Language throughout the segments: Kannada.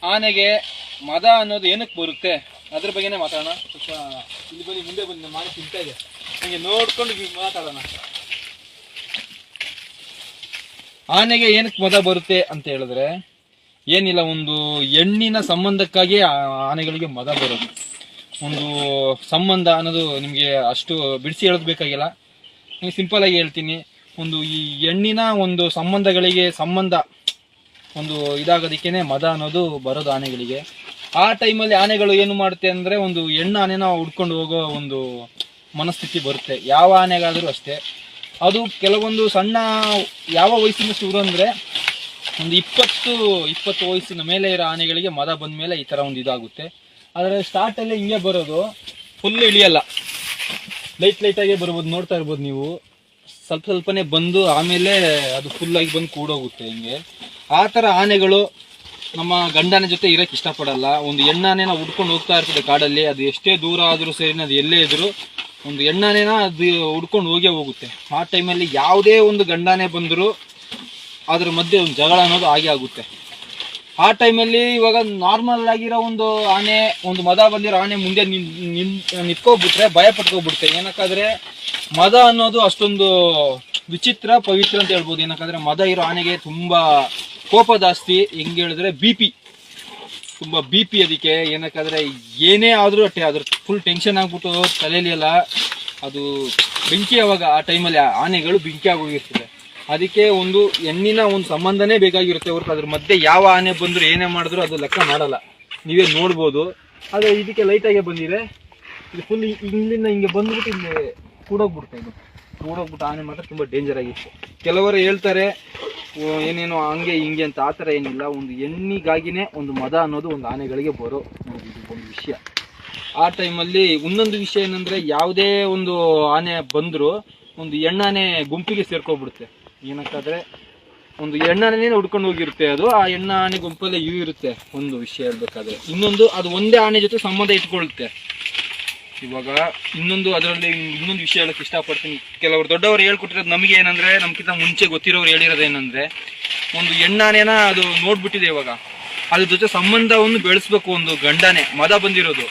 ಆನೆಗೆ ಮದ ಅನ್ನೋದು ಏನಕ್ಕೆ ಬರುತ್ತೆ ಅದ್ರ ಬಗ್ಗೆನೇ ಮಾತಾಡೋಣ. ಸ್ವಲ್ಪ ಇಲ್ಲಿ ಬನ್ನಿ, ಮುಂದೆ ಬನ್ನಿ, ನಮ್ಮ ಆನೆ ತಿಂತಾ ಇದೆ, ಹಂಗೆ ನೋಡ್ಕೊಂಡು ಮಾತಾಡೋಣ. ಆನೆಗೆ ಏನಕ್ಕೆ ಮದ ಬರುತ್ತೆ ಅಂತ ಹೇಳಿದ್ರೆ ಏನಿಲ್ಲ, ಒಂದು ಹೆಣ್ಣಿನ ಸಂಬಂಧಕ್ಕಾಗಿ ಆನೆಗಳಿಗೆ ಮದ ಬರೋದು. ಒಂದು ಸಂಬಂಧ ಅನ್ನೋದು ನಿಮಗೆ ಅಷ್ಟು ಬಿಡಿಸಿ ಹೇಳೋದು ಬೇಕಾಗಿಲ್ಲ, ನೀವು ಸಿಂಪಲ್ ಆಗಿ ಹೇಳ್ತೀನಿ. ಒಂದು ಈ ಹೆಣ್ಣಿನ ಒಂದು ಸಂಬಂಧ ಒಂದು ಇದಾಗೋದಕ್ಕೇನೆ ಮದ ಅನ್ನೋದು ಬರೋದು ಆನೆಗಳಿಗೆ. ಆ ಟೈಮಲ್ಲಿ ಆನೆಗಳು ಏನು ಮಾಡುತ್ತೆ ಅಂದರೆ ಒಂದು ಹೆಣ್ಣು ಆನೆನ ಹುಡ್ಕೊಂಡು ಹೋಗೋ ಒಂದು ಮನಸ್ಥಿತಿ ಬರುತ್ತೆ, ಯಾವ ಆನೆಗಾದರೂ ಅಷ್ಟೇ. ಅದು ಕೆಲವೊಂದು ಸಣ್ಣ ಯಾವ ವಯಸ್ಸಿನ ಶುರು ಅಂದರೆ ಒಂದು 20 ವಯಸ್ಸಿನ ಮೇಲೆ ಇರೋ ಆನೆಗಳಿಗೆ ಮದ ಬಂದ ಮೇಲೆ ಈ ಥರ ಒಂದು ಇದಾಗುತ್ತೆ. ಆದರೆ ಸ್ಟಾರ್ಟಲ್ಲೇ ಹಿಂಗೆ ಬರೋದು, ಫುಲ್ ಇಳಿಯಲ್ಲ, ಲೈಟಾಗೇ ಬರ್ಬೋದು, ನೋಡ್ತಾ ಇರ್ಬೋದು ನೀವು. ಸ್ವಲ್ಪನೇ ಬಂದು ಆಮೇಲೆ ಅದು ಫುಲ್ಲಾಗಿ ಬಂದು ಕೂಡೋಗುತ್ತೆ. ಹಿಂಗೆ ಆ ಥರ ಆನೆಗಳು ನಮ್ಮ ಗಂಡನ ಜೊತೆ ಇರೋಕ್ಕೆ ಇಷ್ಟಪಡಲ್ಲ. ಒಂದು ಹೆಣ್ಣಾನೆನ ಹುಡ್ಕೊಂಡು ಹೋಗ್ತಾ ಇರ್ತದೆ ಕಾಡಲ್ಲಿ, ಅದು ಎಷ್ಟೇ ದೂರ ಆದರೂ ಸರಿ, ಅದು ಎಲ್ಲೇ ಇದ್ರೂ ಒಂದು ಹೆಣ್ಣಾನೆನ ಅದು ಹುಡ್ಕೊಂಡು ಹೋಗುತ್ತೆ. ಆ ಟೈಮಲ್ಲಿ ಯಾವುದೇ ಒಂದು ಗಂಡಾನೆ ಬಂದರೂ ಅದ್ರ ಮಧ್ಯೆ ಒಂದು ಜಗಳ ಅನ್ನೋದು ಆಗುತ್ತೆ. ಆ ಟೈಮಲ್ಲಿ ಇವಾಗ ನಾರ್ಮಲ್ ಆಗಿರೋ ಒಂದು ಆನೆ, ಒಂದು ಮದ ಬಂದಿರೋ ಆನೆ ಮುಂದೆ ನಿಂತ್ಕೊಬಿಟ್ರೆ ಭಯ ಪಟ್ಕೊಬಿಡುತ್ತೆ. ಏನಕ್ಕಾದ್ರೆ ಮದ ಅನ್ನೋದು ಅಷ್ಟೊಂದು ವಿಚಿತ್ರ ಪವಿತ್ರ ಅಂತ ಹೇಳ್ಬೋದು. ಏನಕ್ಕಾದ್ರೆ ಮದ ಇರೋ ಆನೆಗೆ ತುಂಬಾ ಕೋಪ ಜಾಸ್ತಿ, ಹೆಂಗೆ ಹೇಳಿದ್ರೆ ತುಂಬಾ ಬಿ ಪಿ ಅದಕ್ಕೆ. ಏನಕ್ಕಾದ್ರೆ ಏನೇ ಆದ್ರೂ ಅದ್ರ ಫುಲ್ ಟೆನ್ಷನ್ ಆಗ್ಬಿಟ್ಟು ತಲೆಯಲ್ಲಿ ಎಲ್ಲ ಅದು ಬೆಂಕಿ, ಅವಾಗ ಆ ಟೈಮಲ್ಲಿ ಆನೆಗಳು ಬೆಂಕಿ ಆಗೋಗಿರ್ತದೆ. ಅದಕ್ಕೆ ಒಂದು ಹೆಣ್ಣಿನ ಒಂದು ಸಂಬಂಧನೇ ಬೇಕಾಗಿರುತ್ತೆ ಹೊರತು ಅದ್ರ ಮಧ್ಯೆ ಯಾವ ಆನೆ ಬಂದ್ರು ಏನೇ ಮಾಡಿದ್ರು ಅದು ಲೆಕ್ಕ ಮಾಡಲ್ಲ, ನೀವೇ ನೋಡ್ಬೋದು. ಆದರೆ ಇದಕ್ಕೆ ಲೈಟಾಗೆ ಬಂದಿದೆ, ಇದು ಫುಲ್ ಇಲ್ಲಿಂದ ಹಿಂಗೆ ಬಂದ್ಬಿಟ್ಟು ಇಲ್ಲಿ ಕೂಡೋಗ್ಬಿಡ್ತಾ, ಇದು ಕೂಡೋಗ್ಬಿಟ್ಟು ಆನೆ ಮಾತ್ರ ತುಂಬ ಡೇಂಜರ್ ಆಗಿತ್ತು. ಕೆಲವರು ಹೇಳ್ತಾರೆ ಏನೇನೋ ಹಂಗೆ ಹಿಂಗೆ ಅಂತ, ಆ ಥರ ಏನಿಲ್ಲ. ಒಂದು ಹೆಣ್ಣಿಗಾಗಿನೇ ಒಂದು ಮದ ಅನ್ನೋದು ಒಂದು ಆನೆಗಳಿಗೆ ಬರೋ ಒಂದು ವಿಷಯ. ಆ ಟೈಮಲ್ಲಿ ಇನ್ನೊಂದು ವಿಷಯ ಏನಂದರೆ, ಯಾವುದೇ ಒಂದು ಆನೆ ಬಂದರೂ ಒಂದು ಹೆಣ್ಣಾನೆ ಗುಂಪಿಗೆ ಸೇರ್ಕೊಬಿಡುತ್ತೆ. ಏನಕ್ಕಾದ್ರೆ ಒಂದು ಹೆಣ್ಣಾನೇ ಹುಡ್ಕೊಂಡು ಹೋಗಿರುತ್ತೆ, ಅದು ಆ ಹೆಣ್ಣ ಆನೆ ಗುಂಪಲ್ಲೇ ಇರುತ್ತೆ. ಒಂದು ವಿಷಯ ಹೇಳ್ಬೇಕಾದ್ರೆ ಇನ್ನೊಂದು, ಅದು ಒಂದೇ ಆನೆ ಜೊತೆ ಸಂಬಂಧ ಇಟ್ಕೊಳ್ಳುತ್ತೆ. ಇವಾಗ ಅದರಲ್ಲಿ ಇನ್ನೊಂದು ವಿಷಯ ಹೇಳಕ್ಕೆ ಇಷ್ಟಪಡ್ತೀನಿ. ಕೆಲವರು ದೊಡ್ಡವರು ಹೇಳ್ಕೊಟ್ಟಿರೋದು ನಮಗೆ ಏನಂದ್ರೆ, ನಮ್ಗಿಂತ ಮುಂಚೆ ಗೊತ್ತಿರೋರು ಹೇಳಿರೋದು ಏನಂದ್ರೆ, ಒಂದು ಹೆಣ್ಣಾನೆನ ಅದು ನೋಡ್ಬಿಟ್ಟಿದೆ, ಇವಾಗ ಅದ್ರ ಜೊತೆ ಸಂಬಂಧವನ್ನು ಬೆಳೆಸ್ಬೇಕು. ಒಂದು ಗಂಡಾನೆ ಮದ ಬಂದಿರೋದು,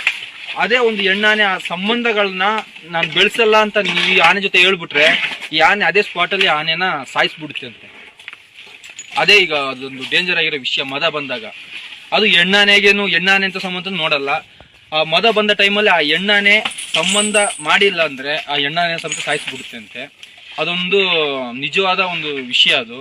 ಅದೇ ಒಂದು ಹೆಣ್ಣಾನೆ ಆ ಸಂಬಂಧಗಳನ್ನ ನಾನು ಬೆಳೆಸಲ್ಲ ಅಂತ ನೀವು ಈ ಆನೆ ಜೊತೆ ಹೇಳ್ಬಿಟ್ರೆ, ಈ ಆನೆ ಅದೇ ಸ್ಪಾಟಲ್ಲಿ ಆನೆನ ಸಾಯಿಸ್ಬಿಡುತ್ತೆ ಅಂತೆ. ಅದೇ ಈಗ ಅದೊಂದು ಡೇಂಜರ್ ಆಗಿರೋ ವಿಷಯ. ಮದ ಬಂದಾಗ ಅದು ಹೆಣ್ಣಾನೆ ಅಂತ ಸಂಬಂಧ ನೋಡಲ್ಲ. ಆ ಮದ ಬಂದ ಟೈಮಲ್ಲಿ ಆ ಹೆಣ್ಣಾನೆ ಸಂಬಂಧ ಮಾಡಿಲ್ಲ ಅಂದ್ರೆ ಆ ಹೆಣ್ಣಾನೆ ಸಮೇತ ಸಾಯಿಸ್ಬಿಡುತ್ತೆ ಅಂತೆ. ಅದೊಂದು ನಿಜವಾದ ಒಂದು ವಿಷಯ ಅದು.